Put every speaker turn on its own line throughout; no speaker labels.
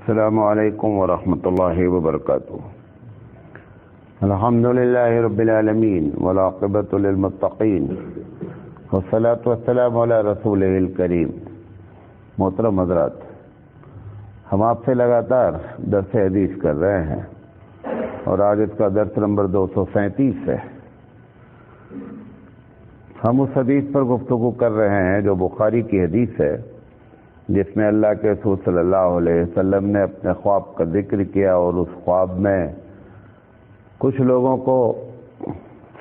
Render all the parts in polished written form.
السلام علیکم ورحمۃ اللہ وبرکاتہ۔ الحمد للہ رب العالمین والعاقبۃ للمتقین والصلاۃ والسلام علی رسولہ الکریم۔ محترم حضرات، ہم آپ سے لگاتار درس حدیث کر رہے ہیں اور آج اس کا درس نمبر 237 ہے۔ ہم اس حدیث پر گفتگو کر رہے ہیں جو بخاری کی حدیث ہے، جس میں اللہ کے رسول صلی اللہ علیہ وسلم نے اپنے خواب کا ذکر کیا اور اس خواب میں کچھ لوگوں کو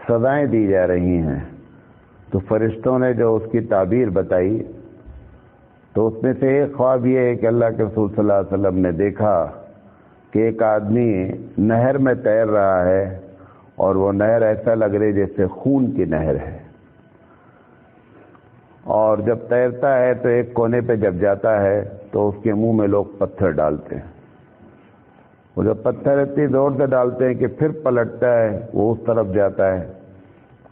سزائیں دی جا رہی ہیں۔ تو فرشتوں نے جو اس کی تعبیر بتائی تو اس میں سے ایک خواب یہ ہے کہ اللہ کے رسول صلی اللہ علیہ وسلم نے دیکھا کہ ایک آدمی نہر میں تیر رہا ہے اور وہ نہر ایسا لگ رہی جیسے خون کی نہر ہے، اور جب تیرتا ہے تو ایک کونے پہ جب جاتا ہے تو اس کے منہ میں لوگ پتھر ڈالتے ہیں۔ وہ جب پتھر اتنی زور سے ڈالتے ہیں کہ پھر پلٹتا ہے، وہ اس طرف جاتا ہے،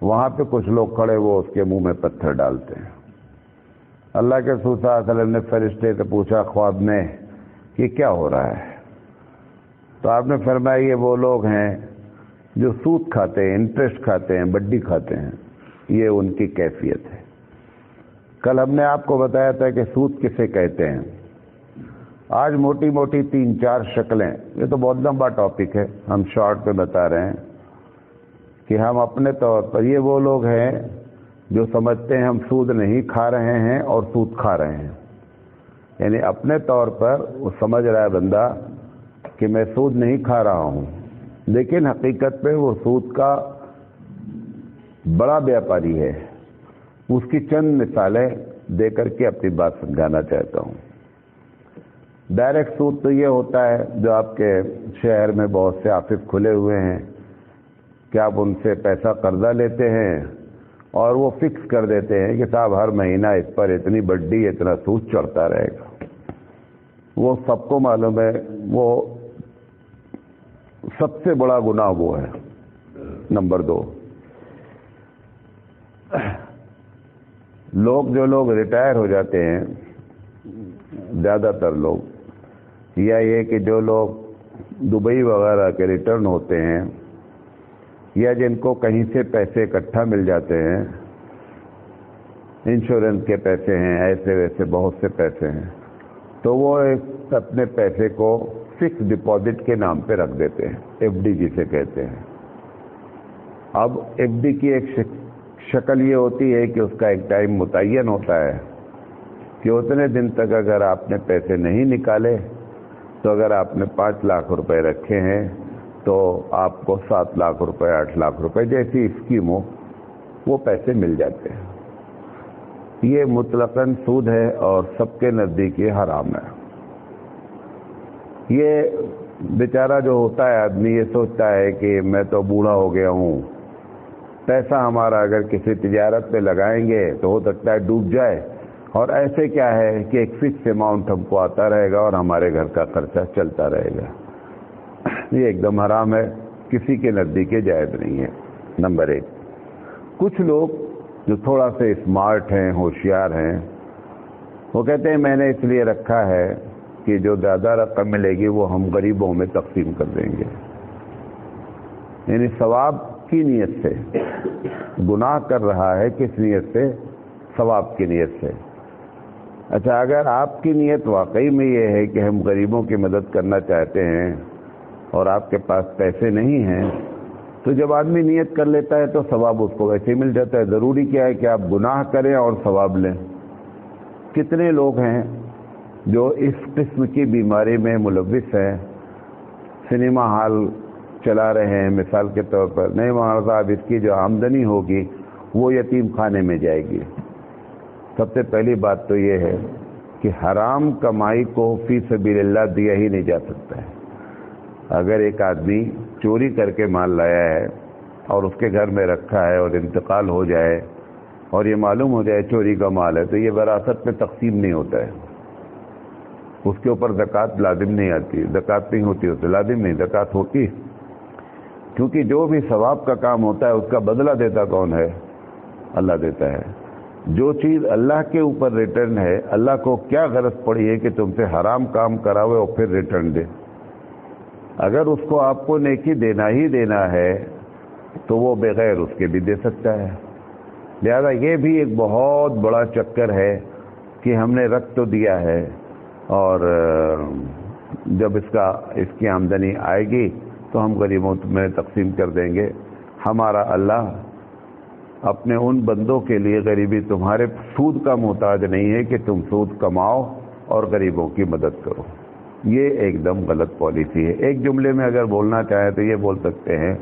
وہاں پہ کچھ لوگ کھڑے وہ اس کے منہ میں پتھر ڈالتے ہیں۔ اللہ کے رسول صلی اللہ علیہ وسلم نے فرشتے سے پوچھا خواب میں کہ کیا ہو رہا ہے؟ تو آپ نے فرمایا یہ وہ لوگ ہیں جو سود کھاتے ہیں، انٹرسٹ کھاتے ہیں، بڈی کھاتے ہیں، یہ ان کی کیفیت ہے۔ کل ہم نے آپ کو بتایا تھا کہ سود کسے کہتے ہیں۔ آج موٹی موٹی 3-4 شکلیں، یہ تو بہت لمبا ٹاپک ہے، ہم شارٹ پہ بتا رہے ہیں کہ ہم اپنے طور پر یہ وہ لوگ ہیں جو سمجھتے ہیں ہم سود نہیں کھا رہے ہیں اور سود کھا رہے ہیں، یعنی اپنے طور پر وہ سمجھ رہا ہے بندہ کہ میں سود نہیں کھا رہا ہوں، لیکن حقیقت پہ وہ سود کا بڑا بیاپاری ہے۔ اس کی چند مثالیں دے کر کے اپنی بات سمجھانا چاہتا ہوں۔ ڈائریکٹ سود تو یہ ہوتا ہے جو آپ کے شہر میں بہت سے آفس کھلے ہوئے ہیں کہ آپ ان سے پیسہ قرضہ لیتے ہیں اور وہ فکس کر دیتے ہیں کہ صاحب ہر مہینہ اس پر اتنی بڈی اتنا سود چڑھتا رہے گا۔ وہ سب کو معلوم ہے وہ سب سے بڑا گناہ وہ ہے۔ نمبر 2، جو لوگ ریٹائر ہو جاتے ہیں، زیادہ تر لوگ، یا یہ کہ جو لوگ دبئی وغیرہ کے ریٹرن ہوتے ہیں، یا جن کو کہیں سے پیسے اکٹھا مل جاتے ہیں، انشورنس کے پیسے ہیں، ایسے ویسے بہت سے پیسے ہیں، تو وہ اپنے پیسے کو فکس ڈپازٹ کے نام پہ رکھ دیتے ہیں، ایف ڈی جسے کہتے ہیں۔ اب ایف ڈی کی ایک شکل یہ ہوتی ہے کہ اس کا ایک ٹائم متعین ہوتا ہے کہ اتنے دن تک اگر آپ نے پیسے نہیں نکالے تو اگر آپ نے 5 لاکھ روپے رکھے ہیں تو آپ کو 7 لاکھ روپے 8 لاکھ روپے جیسی اسکیم ہو وہ پیسے مل جاتے ہیں۔ یہ مطلقاً سود ہے اور سب کے نزدیک یہ حرام ہے۔ یہ بیچارہ جو ہوتا ہے آدمی یہ سوچتا ہے کہ میں تو بوڑھا ہو گیا ہوں، پیسہ ہمارا اگر کسی تجارت پہ لگائیں گے تو ہو سکتا ہے ڈوب جائے، اور ایسے کیا ہے کہ ایک فکس اماؤنٹ ہم کو آتا رہے گا اور ہمارے گھر کا خرچہ چلتا رہے گا۔ یہ ایک دم حرام ہے، کسی کے نزدیک جائز نہیں ہے۔ نمبر 1، کچھ لوگ جو تھوڑا سے اسمارٹ ہیں، ہوشیار ہیں، وہ کہتے ہیں میں نے اس لیے رکھا ہے کہ جو زیادہ رقم ملے گی وہ ہم غریبوں میں تقسیم کر دیں گے، یعنی ثواب کی نیت سے۔ گناہ کر رہا ہے کس نیت سے؟ ثواب کی نیت سے۔ اچھا، اگر آپ کی نیت واقعی میں یہ ہے کہ ہم غریبوں کی مدد کرنا چاہتے ہیں اور آپ کے پاس پیسے نہیں ہیں، تو جب آدمی نیت کر لیتا ہے تو ثواب اس کو ویسے ہی مل جاتا ہے۔ ضروری کیا ہے کہ آپ گناہ کریں اور ثواب لیں؟ کتنے لوگ ہیں جو اس قسم کی بیماری میں ملوث ہیں، سنیما ہال چلا رہے ہیں مثال کے طور پر، نہیں مولانا صاحب اس کی جو آمدنی ہوگی وہ یتیم خانے میں جائے گی۔ سب سے پہلی بات تو یہ ہے کہ حرام کمائی کو فی سبیل اللہ دیا ہی نہیں جا سکتا ہے۔ اگر ایک آدمی چوری کر کے مال لایا ہے اور اس کے گھر میں رکھا ہے اور انتقال ہو جائے اور یہ معلوم ہو جائے چوری کا مال ہے، تو یہ وراثت میں تقسیم نہیں ہوتا ہے، اس کے اوپر زکوٰۃ لازم نہیں آتی، زکوٰۃ نہیں ہوتی، اسے لازم نہیں، زکوٰۃ ہوتی، کیونکہ جو بھی ثواب کا کام ہوتا ہے اس کا بدلہ دیتا کون ہے؟ اللہ دیتا ہے۔ جو چیز اللہ کے اوپر ریٹرن ہے، اللہ کو کیا غرض پڑی ہے کہ تم سے حرام کام کراوے اور پھر ریٹرن دے؟ اگر اس کو آپ کو نیکی دینا ہی دینا ہے تو وہ بغیر اس کے بھی دے سکتا ہے۔ لہذا یہ بھی ایک بہت بڑا چکر ہے کہ ہم نے رکھ تو دیا ہے، اور جب اس کی آمدنی آئے گی تو ہم غریبوں میں تقسیم کر دیں گے۔ ہمارا اللہ اپنے ان بندوں کے لیے غریبی تمہارے سود کا محتاج نہیں ہے کہ تم سود کماؤ اور غریبوں کی مدد کرو۔ یہ ایک دم غلط پالیسی ہے۔ ایک جملے میں اگر بولنا چاہیں تو یہ بول سکتے ہیں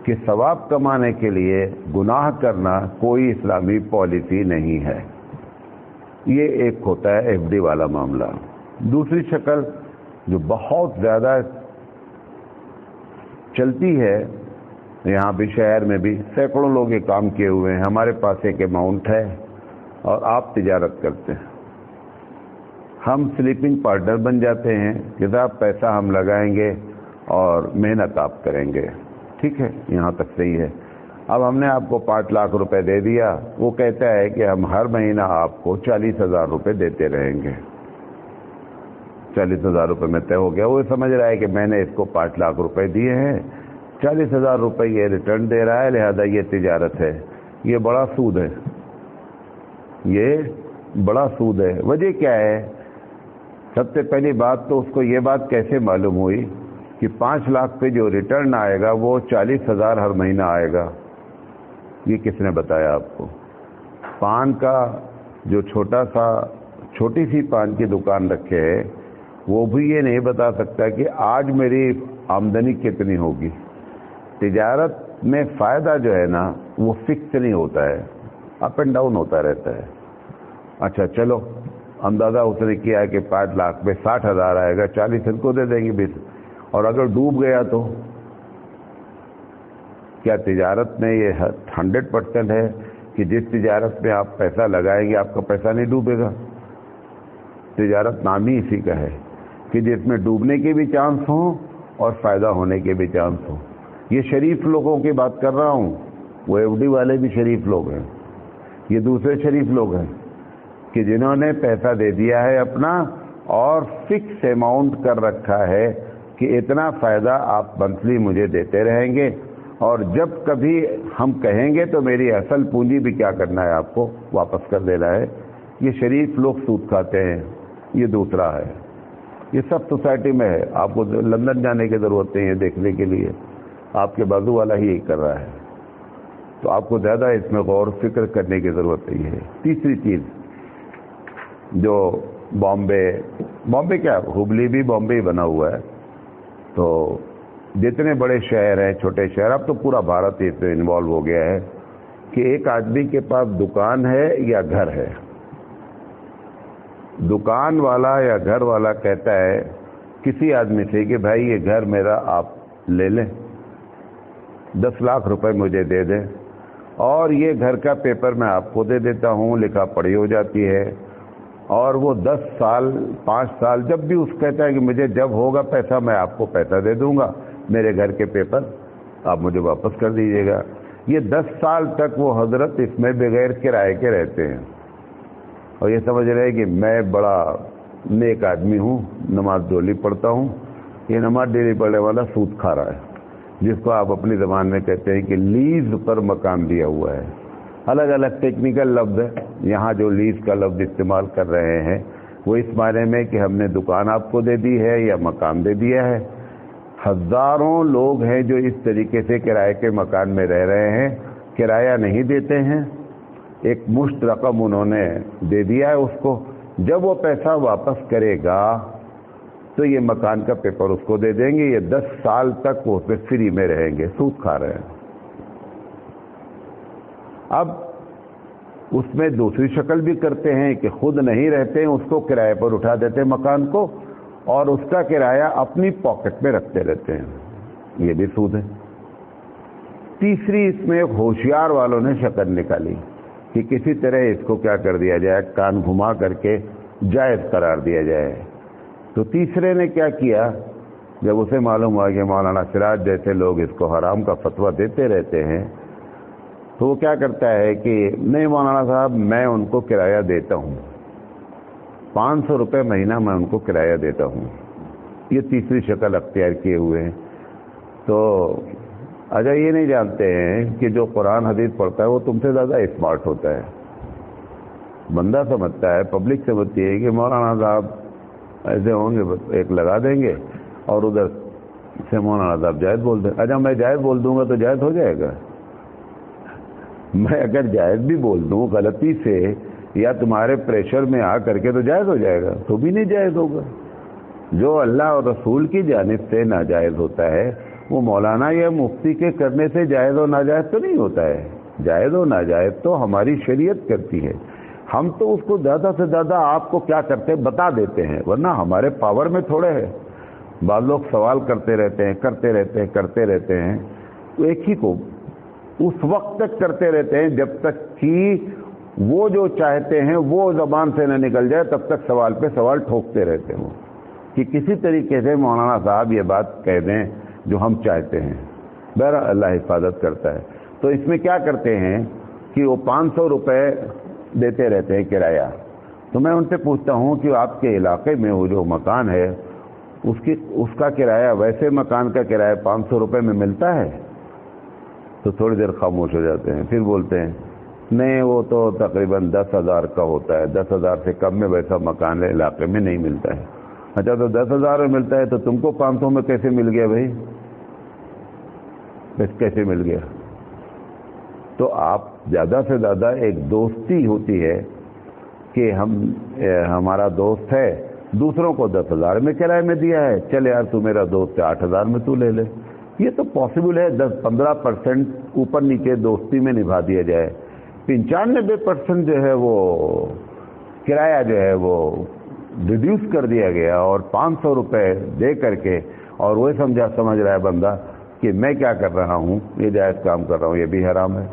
کہ ثواب کمانے کے لیے گناہ کرنا کوئی اسلامی پالیسی نہیں ہے۔ یہ ایک ہوتا ہے ایف ڈی والا معاملہ۔ دوسری شکل جو بہت زیادہ چلتی ہے یہاں بھی، شہر میں بھی سینکڑوں لوگ یہ کام کیے ہوئے ہیں، ہمارے پاس ایک اماؤنٹ ہے اور آپ تجارت کرتے ہیں، ہم سلیپنگ پارٹنر بن جاتے ہیں کہ صاحب پیسہ ہم لگائیں گے اور محنت آپ کریں گے، ٹھیک ہے، یہاں تک صحیح ہے۔ اب ہم نے آپ کو 5 لاکھ روپے دے دیا، وہ کہتا ہے کہ ہم ہر مہینہ آپ کو 40,000 روپے دیتے رہیں گے۔ 40,000 روپے میں طے ہو گیا، وہ سمجھ رہا ہے کہ میں نے اس کو 5 لاکھ روپے دیے ہیں، 40,000 روپے یہ ریٹرن دے رہا ہے، لہذا یہ تجارت ہے۔ یہ بڑا سود ہے، یہ بڑا سود ہے۔ وجہ کیا ہے؟ سب سے پہلی بات تو اس کو یہ بات کیسے معلوم ہوئی کہ 5 لاکھ پہ جو ریٹرن آئے گا وہ 40,000 ہر مہینہ آئے گا؟ یہ کس نے بتایا آپ کو؟ پان کا جو چھوٹی سی پان کی دکان رکھے ہے وہ بھی یہ نہیں بتا سکتا کہ آج میری آمدنی کتنی ہوگی۔ تجارت میں فائدہ جو ہے نا وہ فکس نہیں ہوتا ہے، اپ اینڈ ڈاؤن ہوتا رہتا ہے۔ اچھا چلو اندازہ اس نے کیا کہ 5 لاکھ میں 60,000 آئے گا، 40 ان کو دے دیں گے 20، اور اگر ڈوب گیا تو کیا تجارت میں یہ 100% ہے کہ جس تجارت میں آپ پیسہ لگائیں گے آپ کا پیسہ نہیں ڈوبے گا؟ تجارت نام ہی اسی کا ہے کہ جس میں ڈوبنے کے بھی چانس ہوں اور فائدہ ہونے کے بھی چانس ہوں۔ یہ شریف لوگوں کی بات کر رہا ہوں، وہ ایف ڈی والے بھی شریف لوگ ہیں، یہ دوسرے شریف لوگ ہیں کہ جنہوں نے پیسہ دے دیا ہے اپنا اور فکس اماؤنٹ کر رکھا ہے کہ اتنا فائدہ آپ منتھلی مجھے دیتے رہیں گے، اور جب کبھی ہم کہیں گے تو میری اصل پونجی بھی کیا کرنا ہے، آپ کو واپس کر دینا ہے۔ یہ شریف لوگ سود کھاتے ہیں، یہ دوسرا ہے۔ یہ سب سوسائٹی میں ہے، آپ کو لندن جانے کی ضرورت نہیں ہے دیکھنے کے لیے، آپ کے بازو والا ہی یہی کر رہا ہے، تو آپ کو زیادہ اس میں غور و فکر کرنے کی ضرورت نہیں ہے۔ تیسری چیز جو بامبے کیا ہبلی بھی بامبے ہی بنا ہوا ہے، تو جتنے بڑے شہر ہیں چھوٹے شہر، اب تو پورا بھارت اس میں انوالو ہو گیا ہے کہ ایک آدمی کے پاس دکان ہے یا گھر ہے، دکان والا یا گھر والا کہتا ہے کسی آدمی سے کہ بھائی یہ گھر میرا آپ لے لیں، 10 لاکھ روپے مجھے دے دیں، اور یہ گھر کا پیپر میں آپ کو دے دیتا ہوں، لکھا پڑھی ہو جاتی ہے، اور وہ 10 سال 5 سال جب بھی اس کہتا ہے کہ مجھے جب ہوگا پیسہ میں آپ کو پیسہ دے دوں گا، میرے گھر کے پیپر آپ مجھے واپس کر دیجیے گا۔ یہ 10 سال تک وہ حضرت اس میں بغیر کرائے کے رہتے ہیں، اور یہ سمجھ رہے ہیں کہ میں بڑا نیک آدمی ہوں، نماز ڈیلی پڑھتا ہوں۔ یہ نماز ڈیلی پڑھنے والا سود کھا رہا ہے، جس کو آپ اپنی زبان میں کہتے ہیں کہ لیز پر مکان دیا ہوا ہے۔ الگ الگ ٹیکنیکل لفظ ہے، یہاں جو لیز کا لفظ استعمال کر رہے ہیں وہ اس معنی میں کہ ہم نے دکان آپ کو دے دی ہے یا مکان دے دیا ہے۔ ہزاروں لوگ ہیں جو اس طریقے سے کرائے کے مکان میں رہ رہے ہیں، کرایہ نہیں دیتے ہیں، ایک مشت رقم انہوں نے دے دیا ہے اس کو، جب وہ پیسہ واپس کرے گا تو یہ مکان کا پیپر اس کو دے دیں گے، یہ 10 سال تک وہ اس پہ فری میں رہیں گے، سود کھا رہے ہیں۔ اب اس میں دوسری شکل بھی کرتے ہیں کہ خود نہیں رہتے ہیں، اس کو کرائے پر اٹھا دیتے ہیں مکان کو، اور اس کا کرایہ اپنی پاکٹ میں رکھتے رہتے ہیں، یہ بھی سود ہے۔ تیسری اس میں ایک ہوشیار والوں نے شکل نکالی کہ کسی طرح اس کو کیا کر دیا جائے، کان گھما کر کے جائز قرار دیا جائے۔ تو تیسرے نے کیا کیا، جب اسے معلوم ہوا کہ مولانا سراج جیسے لوگ اس کو حرام کا فتویٰ دیتے رہتے ہیں، تو وہ کیا کرتا ہے کہ نہیں مولانا صاحب میں ان کو کرایہ دیتا ہوں، 500 روپے مہینہ میں ان کو کرایہ دیتا ہوں. یہ تیسری شکل اختیار کیے ہوئے ہیں. تو اچھا یہ نہیں جانتے ہیں کہ جو قرآن حدیث پڑھتا ہے وہ تم سے زیادہ اسمارٹ ہوتا ہے. بندہ سمجھتا ہے، پبلک سمجھتی ہے کہ مولانا صاحب ایسے ہوں گے، ایک لگا دیں گے اور ادھر سے مولانا صاحب جائز بول دیں. اچھا میں جائز بول دوں گا تو جائز ہو جائے گا؟ میں اگر جائز بھی بول دوں غلطی سے یا تمہارے پریشر میں آ کر کے تو جائز ہو جائے گا؟ تو بھی نہیں جائز ہوگا. جو اللہ اور رسول کی جانب سے ناجائز ہوتا ہے وہ مولانا یا مفتی کے کرنے سے جائز و ناجائز تو نہیں ہوتا ہے. جائز و ناجائز تو ہماری شریعت کرتی ہے. ہم تو اس کو زیادہ سے زیادہ آپ کو کیا کرتے ہیں بتا دیتے ہیں، ورنہ ہمارے پاور میں تھوڑے ہے. بعض لوگ سوال کرتے رہتے ہیں تو ایک ہی کو اس وقت تک کرتے رہتے ہیں جب تک کہ وہ جو چاہتے ہیں وہ زبان سے نہ نکل جائے، تب تک سوال پہ سوال ٹھوکتے رہتے ہیں کہ کسی طریقے سے مولانا صاحب یہ بات کہہ دیں جو ہم چاہتے ہیں. بہرحال اللہ حفاظت کرتا ہے. تو اس میں کیا کرتے ہیں کہ وہ 500 روپے دیتے رہتے ہیں کرایہ. تو میں ان سے پوچھتا ہوں کہ آپ کے علاقے میں وہ جو مکان ہے اس کا کرایہ ویسے مکان کا کرایہ 500 روپے میں ملتا ہے؟ تو تھوڑی دیر خاموش ہو جاتے ہیں، پھر بولتے ہیں نہیں وہ تو تقریباً 10,000 کا ہوتا ہے، 10,000 سے کم میں ویسا مکان علاقے میں نہیں ملتا ہے. اچھا تو 10,000 میں ملتا ہے تو تم کو 500 میں کیسے مل گیا بھائی؟ کیسے مل گیا؟ تو آپ زیادہ سے زیادہ ایک دوستی ہوتی ہے کہ ہمارا دوست ہے، دوسروں کو 10,000 میں کرائے میں دیا ہے، چل یار تو میرا دوست ہے 8,000 میں تو لے لے. یہ تو پاسبل ہے 10-15% اوپر نیچے دوستی میں نبھا دیا جائے. 95% جو ہے وہ کرایہ جو ہے وہ ریڈیوس کر دیا گیا اور 500 روپے دے کر کے اور وہ سمجھ رہا ہے بندہ کہ میں کیا کر رہا ہوں، یہ جائز کام کر رہا ہوں، یہ بھی حرام ہے.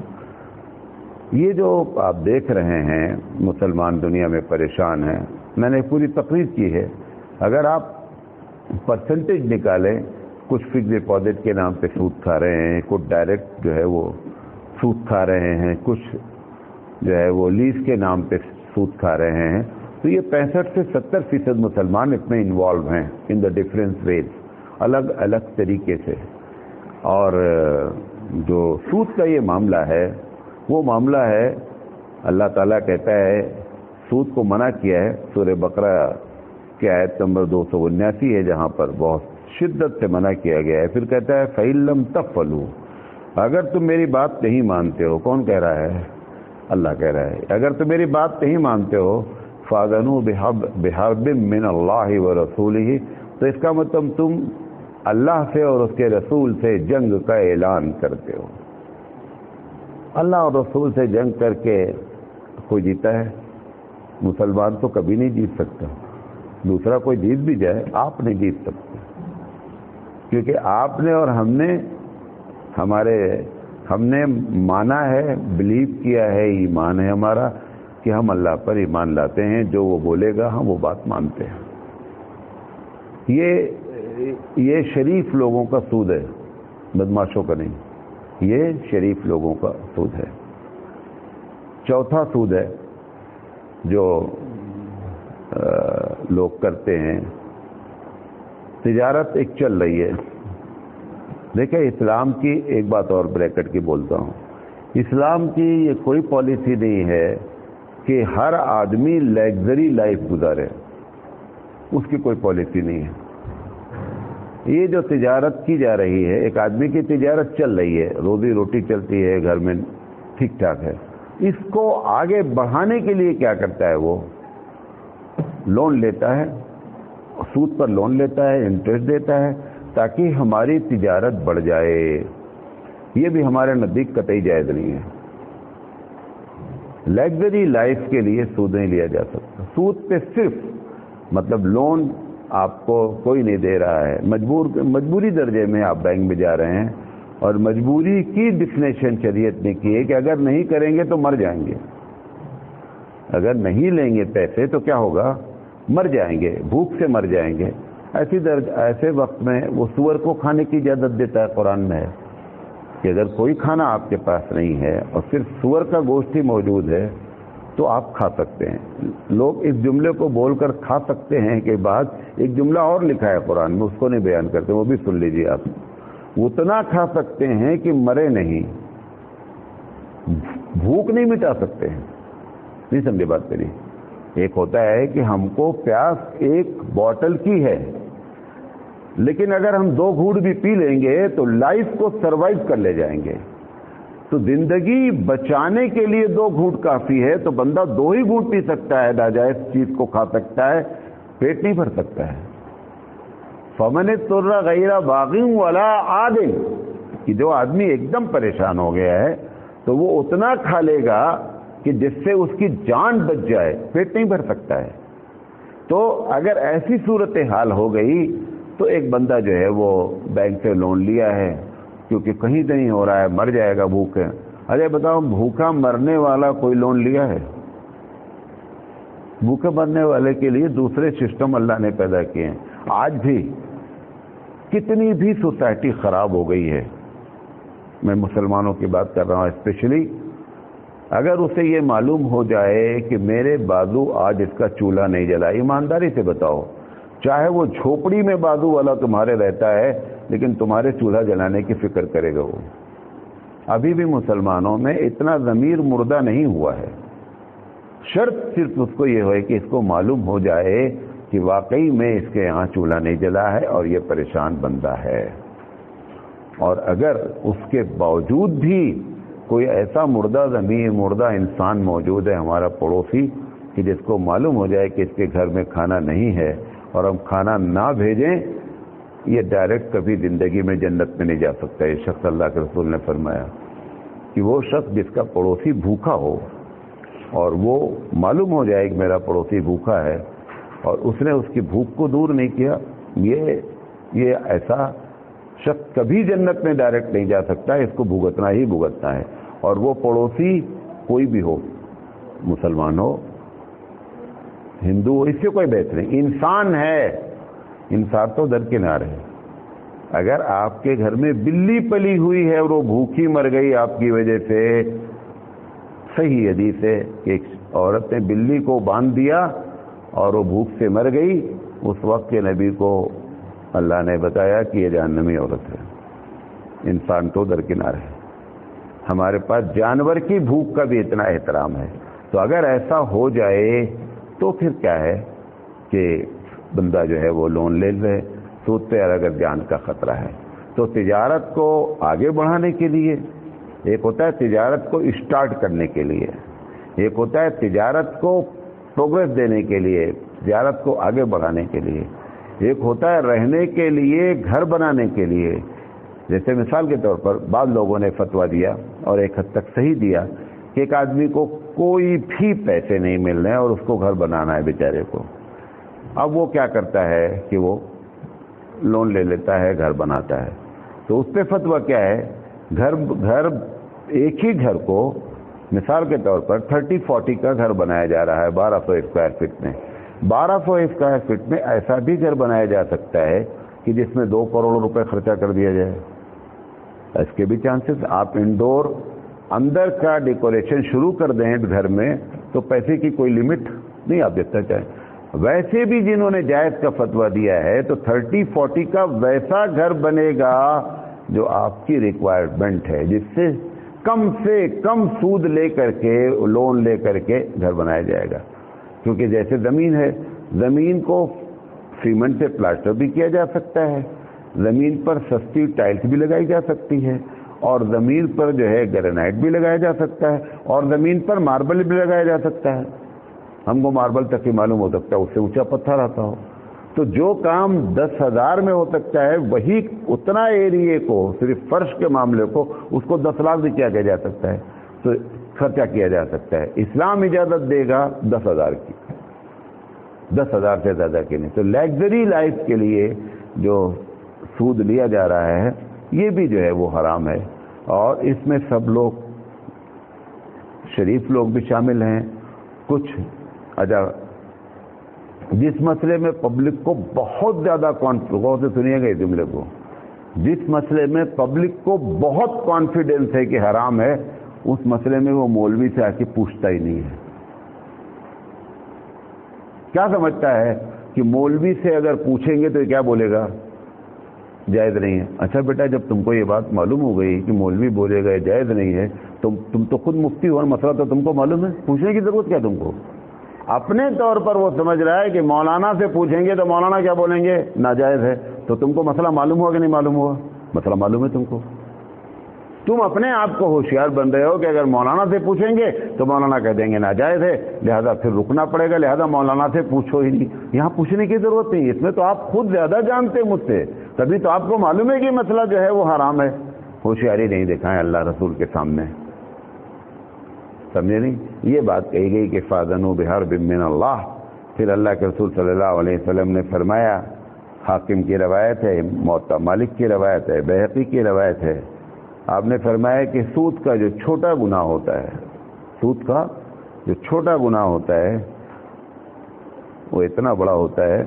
یہ جو آپ دیکھ رہے ہیں مسلمان دنیا میں پریشان ہیں. میں نے پوری تقریر کی ہے. اگر آپ پرسنٹیج نکالیں، کچھ فکس ڈپازٹ کے نام پہ سود کھا رہے ہیں، کچھ ڈائریکٹ جو ہے وہ سود کھا رہے ہیں، کچھ جو ہے وہ لیز کے نام پہ سود کھا رہے ہیں، تو یہ 65 سے 70% مسلمان اس میں انوالو ہیں ان دا ڈفرینس ویز، الگ الگ طریقے سے. اور جو سود کا یہ معاملہ ہے وہ معاملہ ہے، اللہ تعالیٰ کہتا ہے سود کو منع کیا ہے. سورہ بقرہ کی آیت نمبر 279 ہے جہاں پر بہت شدت سے منع کیا گیا ہے. پھر کہتا ہے فَإِن لَّمْ تَفْعَلُوا، اگر تم میری بات نہیں مانتے ہو. کون کہہ رہا ہے؟ اللہ کہہ رہا ہے اگر تم میری بات نہیں مانتے ہو فَأَذَنُوا بِحَرْبٍ مِّنَ اللَّهِ وَرَسُولِهِ، تو اس کا مطلب تم اللہ سے اور اس کے رسول سے جنگ کا اعلان کرتے ہو. اللہ اور رسول سے جنگ کر کے کوئی جیتا ہے؟ مسلمان تو کبھی نہیں جیت سکتا. دوسرا کوئی جیت بھی جائے آپ نہیں جیت سکتے، کیونکہ آپ نے اور ہم نے مانا ہے، بلیو کیا ہے، ایمان ہے ہمارا کہ ہم اللہ پر ایمان لاتے ہیں. جو وہ بولے گا ہم وہ بات مانتے ہیں. یہ شریف لوگوں کا سود ہے، بدماشوں کا نہیں. یہ شریف لوگوں کا سود ہے. چوتھا سود ہے جو لوگ کرتے ہیں. تجارت ایک چل رہی ہے. دیکھیں اسلام کی ایک بات اور بریکٹ کی بولتا ہوں، اسلام کی یہ کوئی پالیسی نہیں ہے کہ ہر آدمی لیگزری لائف گزارے. اس کی کوئی پالیسی نہیں ہے. یہ جو تجارت کی جا رہی ہے، ایک آدمی کی تجارت چل رہی ہے، روزی روٹی چلتی ہے، گھر میں ٹھیک ٹھاک ہے. اس کو آگے بڑھانے کے لیے کیا کرتا ہے؟ وہ لون لیتا ہے، سود پر لون لیتا ہے، انٹرسٹ دیتا ہے تاکہ ہماری تجارت بڑھ جائے. یہ بھی ہمارے نزدیک قطعی جائز نہیں ہے. لیگزری لائف کے لیے سود نہیں لیا جا سکتا. سود پہ صرف مطلب لون آپ کو کوئی نہیں دے رہا ہے، مجبوری درجے میں آپ بینک میں جا رہے ہیں، اور مجبوری کی ڈیفینیشن شریعت نے کی ہے کہ اگر نہیں کریں گے تو مر جائیں گے. اگر نہیں لیں گے پیسے تو کیا ہوگا؟ مر جائیں گے، بھوک سے مر جائیں گے. ایسے وقت میں وہ سور کو کھانے کی اجازت دیتا ہے، قرآن میں ہے. کہ اگر کوئی کھانا آپ کے پاس نہیں ہے اور صرف سور کا گوشت ہی موجود ہے تو آپ کھا سکتے ہیں۔ لوگ اس جملے کو بول کر کھا سکتے ہیں کہ بعد ایک جملہ اور لکھا ہے قرآن میں، اس کو نہیں بیان کرتے، وہ بھی سن لیجیے آپ۔ اتنا کھا سکتے ہیں کہ مرے نہیں، بھوک نہیں مٹا سکتے ہیں۔ نہیں سمجھے بات میری؟ ایک ہوتا ہے کہ ہم کو پیاس ایک بوتل کی ہے، لیکن اگر ہم 2 گھونٹ بھی پی لیں گے تو لائف کو سروائیو کر لے جائیں گے۔ تو زندگی بچانے کے لیے 2 گھونٹ کافی ہے، تو بندہ 2 ہی گھونٹ پی سکتا ہے، ناجائز چیز کو کھا سکتا ہے، پیٹ نہیں بھر سکتا ہے۔ فَمَنِ اضْطُرَّ غَيْرَ بَاغٍ وَلَا عَادٍ، کہ جو آدمی ایک دم پریشان ہو گیا ہے تو وہ اتنا کھا لے گا کہ جس سے اس کی جان بچ جائے، پیٹ نہیں بھر سکتا ہے۔ تو اگر ایسی صورتحال ہو گئی تو ایک بندہ جو ہے وہ بینک سے لون لیا ہے کیونکہ کہیں نہیں ہو رہا ہے، مر جائے گا بھوکے۔ ارے بتاؤ، بھوکا مرنے والا کوئی لون لیا ہے؟ بھوکے مرنے والے کے لیے دوسرے سسٹم اللہ نے پیدا کیے ہیں۔ آج بھی کتنی بھی سوسائٹی خراب ہو گئی ہے، میں مسلمانوں کی بات کر رہا ہوں اسپیشلی، اگر اسے یہ معلوم ہو جائے کہ میرے بازو آج اس کا چولہا نہیں جلا، ایمانداری سے بتاؤ، چاہے وہ جھوپڑی میں بازو والا تمہارے رہتا ہے لیکن تمہارے چولہا جلانے کی فکر کرے گا وہ۔ ابھی بھی مسلمانوں میں اتنا ضمیر مردہ نہیں ہوا ہے۔ شرط صرف اس کو یہ ہوئے کہ اس کو معلوم ہو جائے کہ واقعی میں اس کے یہاں چولہا نہیں جلا ہے اور یہ پریشان بندہ ہے، اور اگر اس کے باوجود بھی کوئی ایسا مردہ ضمیر، مردہ انسان موجود ہے ہمارا پڑوسی، کہ جس کو معلوم ہو جائے کہ اس کے گھر میں کھانا نہیں ہے اور ہم کھانا نہ بھیجیں، یہ ڈائریکٹ کبھی زندگی میں جنت میں نہیں جا سکتا۔ یہ شخص اللہ کے رسول نے فرمایا کہ وہ شخص جس کا پڑوسی بھوکا ہو اور وہ معلوم ہو جائے کہ میرا پڑوسی بھوکا ہے اور اس نے اس کی بھوک کو دور نہیں کیا، یہ ایسا شخص کبھی جنت میں ڈائریکٹ نہیں جا سکتا، اس کو بھگتنا ہی بھگتنا ہے۔ اور وہ پڑوسی کوئی بھی ہو، مسلمان ہو، ہندو ہو، اس سے کوئی بحث نہیں، انسان ہے۔ انسان تو درکنار ہے۔ اگر آپ کے گھر میں بلی پلی ہوئی ہے اور وہ بھوکی مر گئی آپ کی وجہ سے، صحیح حدیث ہے کہ ایک عورت نے بلی کو باندھ دیا اور وہ بھوک سے مر گئی، اس وقت کے نبی کو اللہ نے بتایا کہ یہ جہنمی عورت ہے۔ انسان تو درکنار ہے۔ ہمارے پاس جانور کی بھوک کا بھی اتنا احترام ہے۔ تو اگر ایسا ہو جائے تو پھر کیا ہے کہ بندہ جو ہے وہ لون لے لے، سود پہ اگر جان کا خطرہ ہے۔ تو تجارت کو آگے بڑھانے کے لیے ایک ہوتا ہے تجارت کو اسٹارٹ کرنے کے لیے، ایک ہوتا ہے تجارت کو پروگریس دینے کے لیے، تجارت کو آگے بڑھانے کے لیے، ایک ہوتا ہے رہنے کے لیے، گھر بنانے کے لیے۔ جیسے مثال کے طور پر بعض لوگوں نے فتویٰ دیا اور ایک حد تک صحیح دیا کہ ایک آدمی کو کوئی بھی پیسے نہیں مل رہے ہیں اور اس کو گھر بنانا ہے بیچارے کو۔ اب وہ کیا کرتا ہے کہ وہ لون لے لیتا ہے، گھر بناتا ہے۔ تو اس پہ فتویٰ کیا ہے؟ گھر ایک ہی گھر کو مثال کے طور پر 30-40 کا گھر بنایا جا رہا ہے 1200 اسکوائر فٹ میں۔ 1200 اسکوائر فٹ میں ایسا بھی گھر بنایا جا سکتا ہے کہ جس میں 2 کروڑ روپے خرچہ کر دیا جائے۔ اس کے بھی چانسز، آپ انڈور اندر کا ڈیکوریشن شروع کر دیں گھر میں تو پیسے کی کوئی لمٹ نہیں آپ دیتا چاہیں۔ ویسے بھی جنہوں نے جائز کا فتویٰ دیا ہے تو 30-40 کا ویسا گھر بنے گا جو آپ کی ریکوائرمنٹ ہے، جس سے کم سود لے کر کے، لون لے کر کے گھر بنایا جائے گا۔ کیونکہ جیسے زمین ہے، زمین کو سیمنٹ سے پلاسٹر بھی کیا جا سکتا ہے، زمین پر سستی ٹائلز بھی لگائی جا سکتی ہے، اور زمین پر جو ہے گرینائٹ بھی لگایا جا سکتا ہے، اور زمین پر ماربل بھی لگایا جا سکتا ہے۔ ہم کو ماربل تک ہی معلوم ہو سکتا ہے، اس سے اونچا پتھر آتا ہو۔ تو جو کام 10,000 میں ہو سکتا ہے، وہی اتنا ایریے کو، صرف فرش کے معاملے کو، اس کو 10 لاکھ بھی کیا جا سکتا ہے، تو خرچہ کیا جا سکتا ہے۔ اسلام اجازت دے گا 10,000 کی، 10,000 سے زیادہ کی نہیں۔ تو لیگزری لائف کے لیے جو سود لیا جا رہا ہے، یہ بھی جو ہے وہ حرام ہے، اور اس میں سب لوگ، شریف لوگ بھی شامل ہیں، کچھ جس مسئلے میں پبلک کو بہت زیادہ غور سے سنیے گا اس جملے کو، جس مسئلے میں پبلک کو بہت کانفیڈنس ہے کہ حرام ہے، اس مسئلے میں وہ مولوی سے آ کے پوچھتا ہی نہیں ہے. کیا سمجھتا ہے کہ مولوی سے اگر پوچھیں گے تو یہ کیا بولے گا؟ جائز نہیں ہے. اچھا بیٹا، جب تم کو یہ بات معلوم ہو گئی کہ مولوی بولے گا جائز نہیں ہے، تم تو خود مفتی ہو اور مسئلہ تو تم کو معلوم ہے، پوچھنے کی ضرورت کیا تم کو؟ اپنے طور پر وہ سمجھ رہا ہے کہ مولانا سے پوچھیں گے تو مولانا کیا بولیں گے؟ ناجائز ہے. تو تم کو مسئلہ معلوم ہوا کہ نہیں معلوم ہوا؟ مسئلہ معلوم ہے تم کو. تم اپنے آپ کو ہوشیار بن رہے ہو کہ اگر مولانا سے پوچھیں گے تو مولانا کہہ دیں گے ناجائز ہے، لہذا پھر رکنا پڑے گا، لہذا مولانا سے پوچھو ہی نہیں. یہاں پوچھنے کی ضرورت نہیں، اس میں تو آپ خود زیادہ جانتے مجھ سے، تبھی تو آپ کو معلوم ہے کہ مسئلہ جو ہے وہ حرام ہے. ہوشیاری نہیں دکھائیں اللہ رسول کے سامنے. سمجھے نہیں؟ یہ بات کہی گئی کہ فاذنوا بحرب من اللہ. پھر اللہ کے رسول صلی اللہ علیہ وسلم نے فرمایا، حاکم کی روایت ہے، موطا مالک کی روایت ہے، بیہقی کی روایت ہے، آپ نے فرمایا کہ سود کا جو چھوٹا گناہ ہوتا ہے، سود کا جو چھوٹا گناہ ہوتا ہے وہ اتنا بڑا ہوتا ہے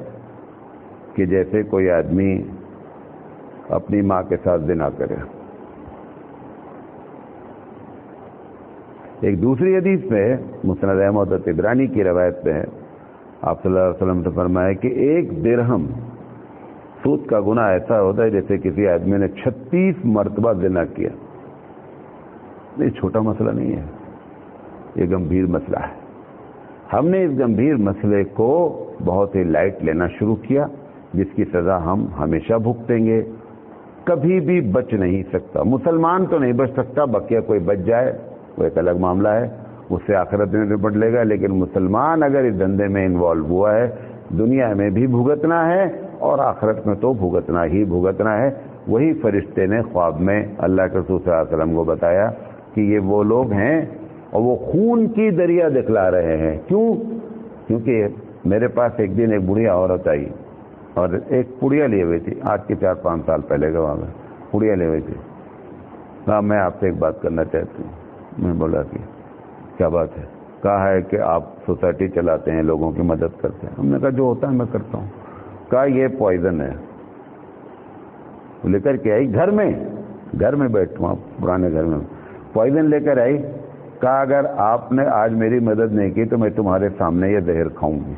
کہ جیسے کوئی آدمی اپنی ماں کے ساتھ زنا کرے. ایک دوسری حدیث میں مسند احمد اور طبرانی کی روایت میں ہے، آپ صلی اللہ علیہ وسلم نے فرمایا کہ 1 درہم سود کا گناہ ایسا ہوتا ہے جیسے کسی آدمی نے 36 مرتبہ زنا کیا. یہ چھوٹا مسئلہ نہیں ہے، یہ گمبھیر مسئلہ ہے. ہم نے اس گمبھیر مسئلے کو بہت ہی لائٹ لینا شروع کیا، جس کی سزا ہم ہمیشہ بھگتیں گے، کبھی بھی بچ نہیں سکتا. مسلمان تو نہیں بچ سکتا، بقیہ کوئی بچ جائے وہ ایک الگ معاملہ ہے، اس سے آخرت میں نپٹ لے گا. لیکن مسلمان اگر اس دھندے میں انوالو ہوا ہے، دنیا میں بھی بھگتنا ہے اور آخرت میں تو بھگتنا ہی بھگتنا ہے. وہی فرشتے نے خواب میں اللہ کے رسول صلی اللہ علیہ وسلم کو بتایا کہ یہ وہ لوگ ہیں اور وہ خون کی دریا دکھلا رہے ہیں. کیوں؟ کیونکہ میرے پاس ایک دن ایک بڑھیا عورت آئی اور ایک پڑیا لیے ہوئی تھی، آج کے 4-5 سال پہلے کا وہاں پڑیا لیے ہوئی تھی. کہا میں آپ سے ایک بات کرنا چاہتی ہوں. میں بولا کہ کیا بات ہے؟ کہا ہے کہ آپ سوسائٹی چلاتے ہیں، لوگوں کی مدد کرتے ہیں. ہم نے کہا جو ہوتا ہے میں کرتا ہوں. کہا یہ پوائزن ہے. لے کر کے آئی گھر میں بیٹھا ہوں، پرانے گھر میں پوائزن لے کر آئی. کہا اگر آپ نے آج میری مدد نہیں کی تو میں تمہارے سامنے یہ زہر کھاؤں گی.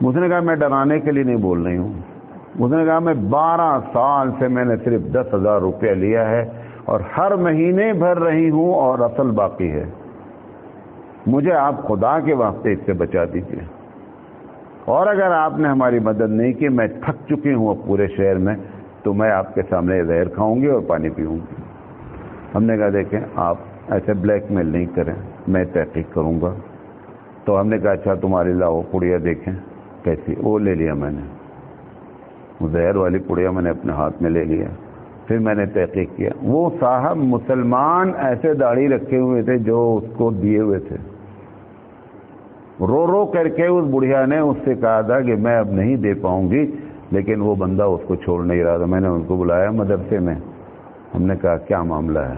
مجھ نے کہا میں ڈرانے کے لیے نہیں بول رہی ہوں. مجھ نے کہا میں 12 سال سے میں نے صرف 10,000 روپیہ لیا ہے اور ہر مہینے بھر رہی ہوں اور اصل باقی ہے. مجھے آپ خدا کے واسطے اس سے بچا دیجیے، اور اگر آپ نے ہماری مدد نہیں کی، میں تھک چکی ہوں اب پورے شہر میں، تو میں آپ کے سامنے زہر کھاؤں گی اور پانی پیوں گی. ہم نے کہا دیکھیں آپ ایسے بلیک میل نہیں کریں، میں تحقیق کروں گا. تو ہم نے کہا اچھا تمہاری لاؤ پڑیا دیکھیں کیسی. وہ لے لیا میں نے، زہر والی پڑیا میں نے اپنے ہاتھ میں لے لیا. پھر میں نے تحقیق کیا. وہ صاحب مسلمان ایسے داڑھی رکھے ہوئے تھے جو اس کو دیے ہوئے تھے. رو رو کر کے اس بڑھیا نے اس سے کہا تھا کہ میں اب نہیں دے پاؤں گی، لیکن وہ بندہ اس کو چھوڑ نہیں رہا تھا. میں نے ان کو بلایا مدرسے میں. ہم نے کہا کیا معاملہ ہے؟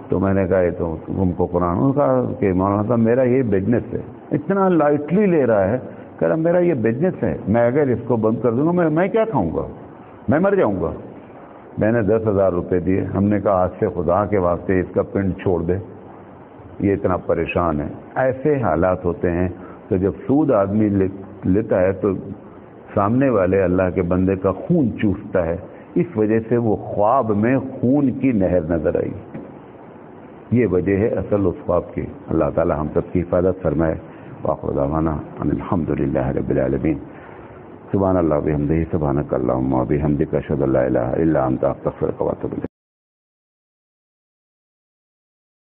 تو میں نے کہا یہ تو تم کو قرآن کہا کہ مولانا صاحب میرا یہ بزنس ہے. اتنا لائٹلی لے رہا ہے، کہہ رہا میرا یہ بزنس ہے، میں اگر اس کو بند کر دوں گا میں کیا کھاؤں گا، میں مر جاؤں گا. میں نے 10,000 روپے دیے. ہم نے کہا آج سے خدا کے واسطے اس کا پنڈ چھوڑ دے، یہ اتنا پریشان ہے. ایسے حالات ہوتے ہیں. تو جب سود آدمی لیتا ہے تو سامنے والے اللہ کے بندے کا خون چوستا ہے. اس وجہ سے وہ خواب میں خون کی نہر نظر آئی. یہ وجہ ہے اصل اس خواب کی. اللہ تعالی ہم سب کی حفاظت فرمائے. وآخر دعوانا ان الحمد للہ رب العالمین. سبحان اللہ وبحمدہ، سبحانک اللہم وبحمدک، اشہد ان لا الہ الا انت، استغفرک واتوب الیک.